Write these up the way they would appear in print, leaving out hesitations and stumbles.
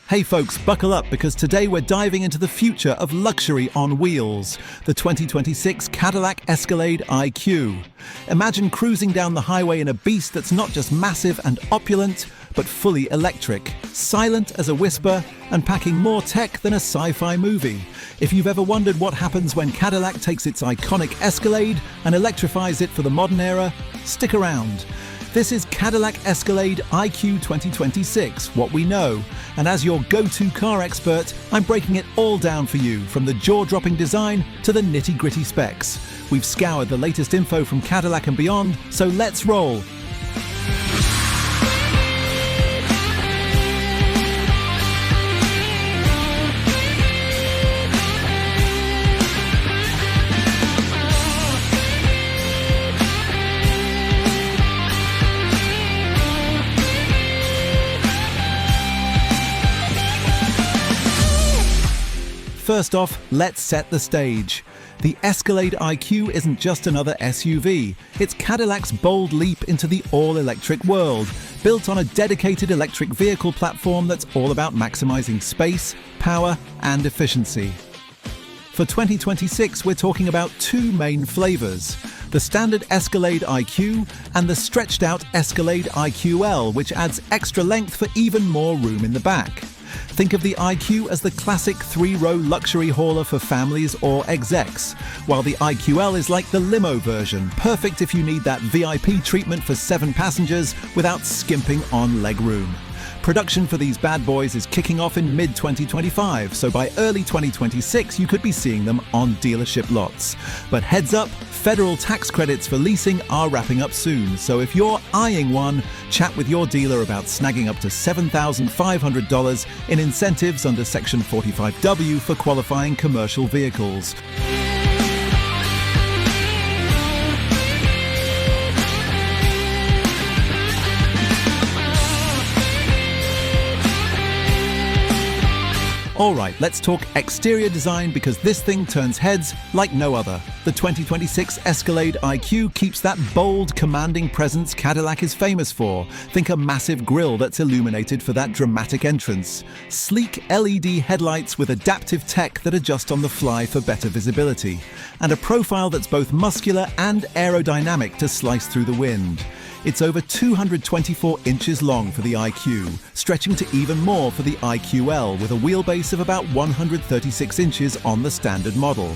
Hey folks, buckle up because today we're diving into the future of luxury on wheels, the 2026 Cadillac Escalade IQ. Imagine cruising down the highway in a beast that's not just massive and opulent, but fully electric, silent as a whisper, and packing more tech than a sci-fi movie. If you've ever wondered what happens when Cadillac takes its iconic Escalade and electrifies it for the modern era, stick around. This is Cadillac Escalade IQ 2026, what we know. And as your go-to car expert, I'm breaking it all down for you, from the jaw-dropping design to the nitty-gritty specs. We've scoured the latest info from Cadillac and beyond, so let's roll. First off, let's set the stage. The Escalade IQ isn't just another SUV. It's Cadillac's bold leap into the all-electric world, built on a dedicated electric vehicle platform that's all about maximizing space, power, and efficiency. For 2026, we're talking about two main flavors: the standard Escalade IQ and the stretched-out Escalade IQL, which adds extra length for even more room in the back. Think of the IQ as the classic three-row luxury hauler for families or execs, while the IQL is like the limo version, perfect if you need that VIP treatment for 7 passengers without skimping on legroom. Production for these bad boys is kicking off in mid-2025, so by early 2026 you could be seeing them on dealership lots. But heads up, federal tax credits for leasing are wrapping up soon, so if you're eyeing one, chat with your dealer about snagging up to $7,500 in incentives under Section 45W for qualifying commercial vehicles. Alright, let's talk exterior design because this thing turns heads like no other. The 2026 Escalade IQ keeps that bold, commanding presence Cadillac is famous for. Think a massive grille that's illuminated for that dramatic entrance. Sleek LED headlights with adaptive tech that adjust on the fly for better visibility. And a profile that's both muscular and aerodynamic to slice through the wind. It's over 224 inches long for the IQ, stretching to even more for the IQL with a wheelbase of about 136 inches on the standard model.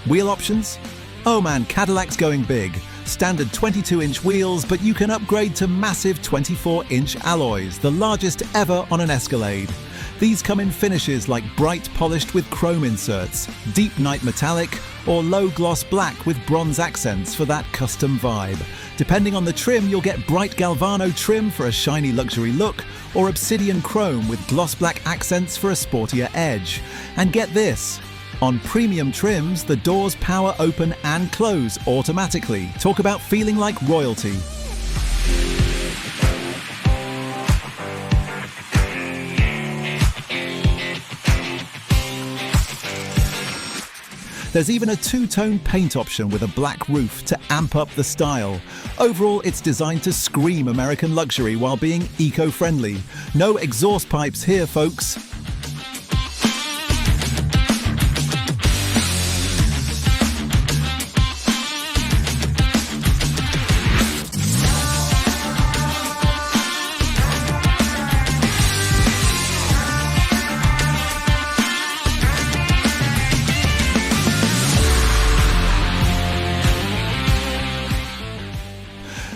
Wheel options? Oh man, Cadillac's going big. Standard 22-inch wheels, but you can upgrade to massive 24-inch alloys, the largest ever on an Escalade. These come in finishes like bright polished with chrome inserts, deep night metallic, or low gloss black with bronze accents for that custom vibe. Depending on the trim, you'll get bright Galvano trim for a shiny luxury look, or obsidian chrome with gloss black accents for a sportier edge. And get this, on premium trims, the doors power open and close automatically. Talk about feeling like royalty. There's even a two-tone paint option with a black roof to amp up the style. Overall, it's designed to scream American luxury while being eco-friendly. No exhaust pipes here, folks.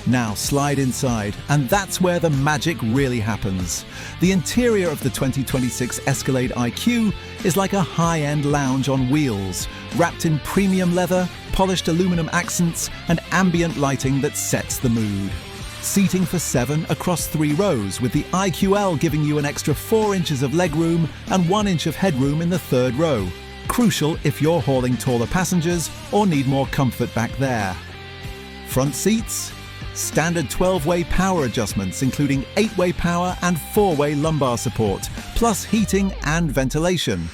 Now slide inside, and that's where the magic really happens. The interior of the 2026 Escalade IQ is like a high-end lounge on wheels, wrapped in premium leather, polished aluminum accents, and ambient lighting that sets the mood. Seating for 7 across 3 rows, with the IQL giving you an extra 4 inches of legroom and 1 inch of headroom in the 3rd row. Crucial if you're hauling taller passengers or need more comfort back there. Front seats? Standard 12-way power adjustments including 8-way power and 4-way lumbar support, plus heating and ventilation.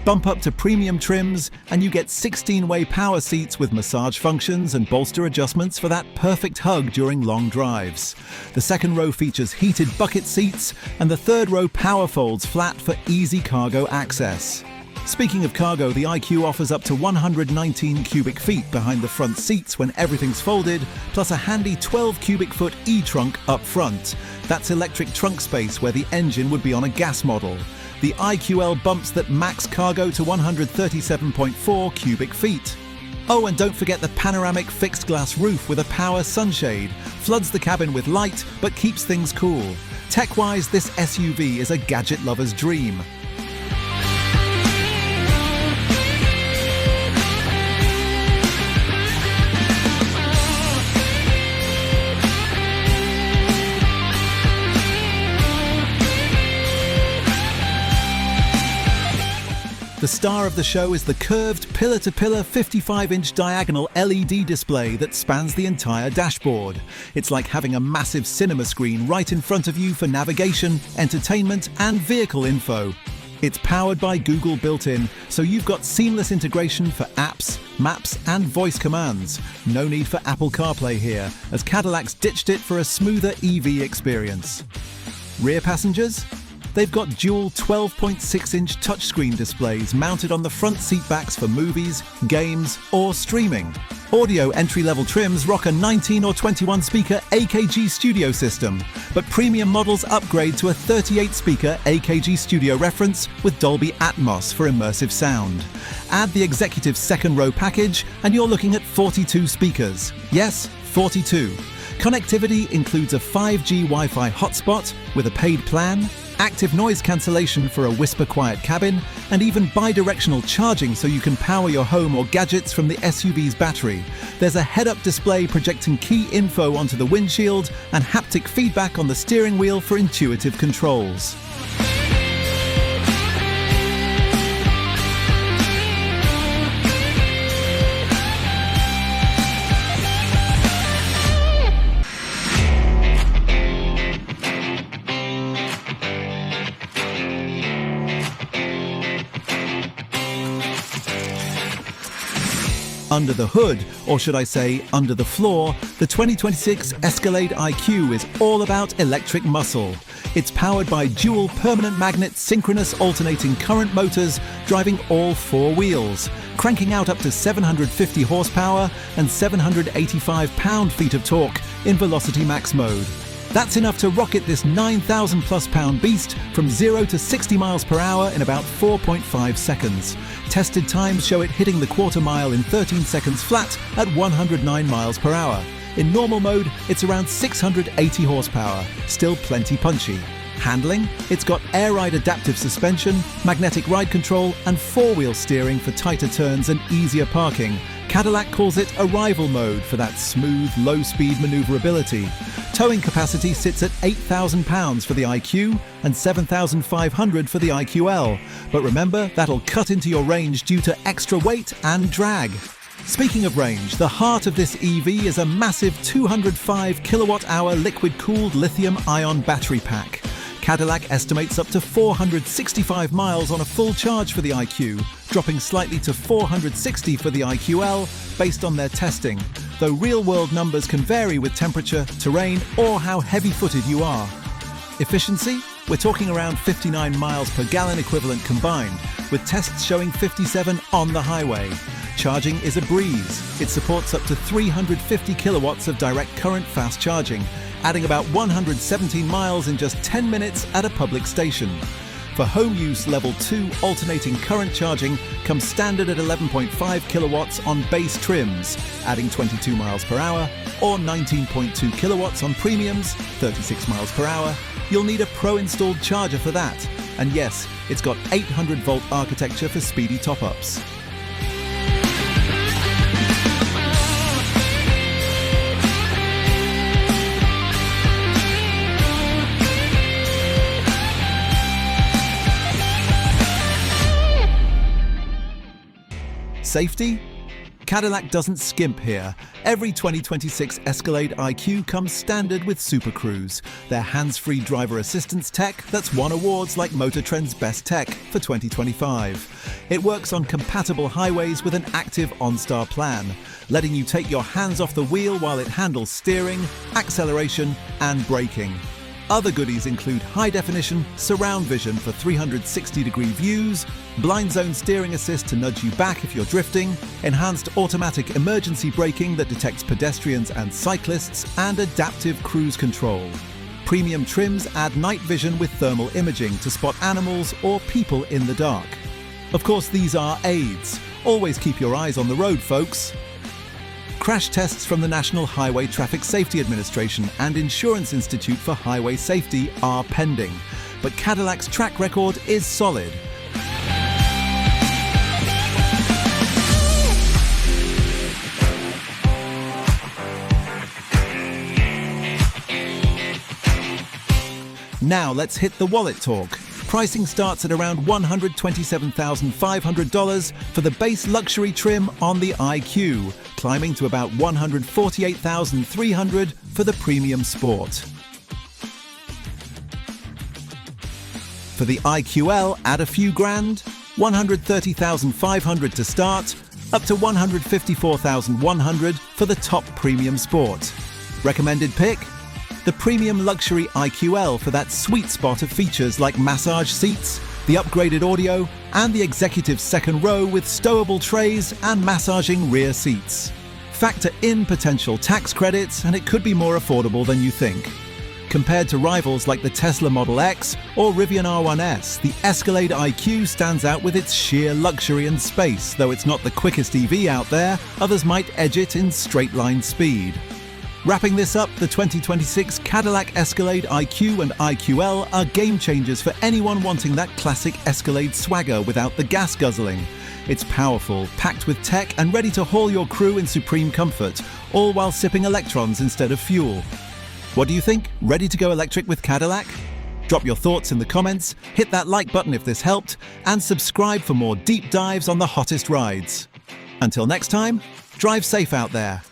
Bump up to premium trims and you get 16-way power seats with massage functions and bolster adjustments for that perfect hug during long drives. The second row features heated bucket seats and the third row power folds flat for easy cargo access. Speaking of cargo, the IQ offers up to 119 cubic feet behind the front seats when everything's folded, plus a handy 12 cubic foot e-trunk up front. That's electric trunk space where the engine would be on a gas model. The IQL bumps that max cargo to 137.4 cubic feet. Oh, and don't forget the panoramic fixed glass roof with a power sunshade. Floods the cabin with light, but keeps things cool. Tech-wise, this SUV is a gadget lover's dream. The star of the show is the curved pillar-to-pillar 55-inch diagonal LED display that spans the entire dashboard. It's like having a massive cinema screen right in front of you for navigation, entertainment, and vehicle info. It's powered by Google built-in, so you've got seamless integration for apps, maps, and voice commands. No need for Apple CarPlay here, as Cadillac's ditched it for a smoother EV experience. Rear passengers? They've got dual 12.6-inch touchscreen displays mounted on the front seat backs for movies, games, or streaming. Audio entry-level trims rock a 19 or 21 speaker AKG studio system, but premium models upgrade to a 38-speaker AKG studio reference with Dolby Atmos for immersive sound. Add the executive second row package and you're looking at 42 speakers. Yes, 42. Connectivity includes a 5G Wi-Fi hotspot with a paid plan, active noise cancellation for a whisper-quiet cabin, and even bi-directional charging so you can power your home or gadgets from the SUV's battery. There's a head-up display projecting key info onto the windshield and haptic feedback on the steering wheel for intuitive controls. Under the hood, or should I say under the floor, the 2026 Escalade IQ is all about electric muscle. It's powered by dual permanent magnet synchronous alternating current motors driving all four wheels, cranking out up to 750 horsepower and 785 pound-feet of torque in Velocity Max mode. That's enough to rocket this 9,000 plus pound beast from 0 to 60 miles per hour in about 4.5 seconds. Tested times show it hitting the quarter mile in 13 seconds flat at 109 miles per hour. In normal mode, it's around 680 horsepower, still plenty punchy. Handling? It's got air ride adaptive suspension, magnetic ride control, and four-wheel steering for tighter turns and easier parking. Cadillac calls it arrival mode for that smooth, low-speed maneuverability. Towing capacity sits at 8,000 pounds for the IQ and 7,500 for the IQL. But remember, that'll cut into your range due to extra weight and drag. Speaking of range, the heart of this EV is a massive 205 kilowatt-hour liquid-cooled lithium-ion battery pack. Cadillac estimates up to 465 miles on a full charge for the IQ, dropping slightly to 460 for the IQL based on their testing, though real-world numbers can vary with temperature, terrain, or how heavy-footed you are. Efficiency? We're talking around 59 miles per gallon equivalent combined, with tests showing 57 on the highway. Charging is a breeze. It supports up to 350 kilowatts of direct current fast charging, adding about 117 miles in just 10 minutes at a public station. For home use, level 2 alternating current charging comes standard at 11.5 kilowatts on base trims, adding 22 miles per hour, or 19.2 kilowatts on premiums, 36 miles per hour. You'll need a pro-installed charger for that. And yes, it's got 800-volt architecture for speedy top-ups. Safety? Cadillac doesn't skimp here. Every 2026 Escalade IQ comes standard with Super Cruise, their hands-free driver assistance tech that's won awards like Motor Trend's Best Tech for 2025. It works on compatible highways with an active OnStar plan, letting you take your hands off the wheel while it handles steering, acceleration, and braking. Other goodies include high-definition surround vision for 360-degree views, blind zone steering assist to nudge you back if you're drifting, enhanced automatic emergency braking that detects pedestrians and cyclists, and adaptive cruise control. Premium trims add night vision with thermal imaging to spot animals or people in the dark. Of course, these are aids. Always keep your eyes on the road, folks. Crash tests from the National Highway Traffic Safety Administration and Insurance Institute for Highway Safety are pending, but Cadillac's track record is solid. Now let's hit the wallet talk. Pricing starts at around $127,500 for the base luxury trim on the IQ, climbing to about $148,300 for the premium sport. For the IQL, add a few grand, $130,500 to start, up to $154,100 for the top premium sport. Recommended pick? The premium luxury IQL for that sweet spot of features like massage seats, the upgraded audio, and the executive second row with stowable trays and massaging rear seats. Factor in potential tax credits and it could be more affordable than you think. Compared to rivals like the Tesla Model X or Rivian R1S, the Escalade IQ stands out with its sheer luxury and space. Though it's not the quickest EV out there, others might edge it in straight-line speed. Wrapping this up, the 2026 Cadillac Escalade IQ and IQL are game changers for anyone wanting that classic Escalade swagger without the gas guzzling. It's powerful, packed with tech, and ready to haul your crew in supreme comfort, all while sipping electrons instead of fuel. What do you think? Ready to go electric with Cadillac? Drop your thoughts in the comments, hit that like button if this helped, and subscribe for more deep dives on the hottest rides. Until next time, drive safe out there.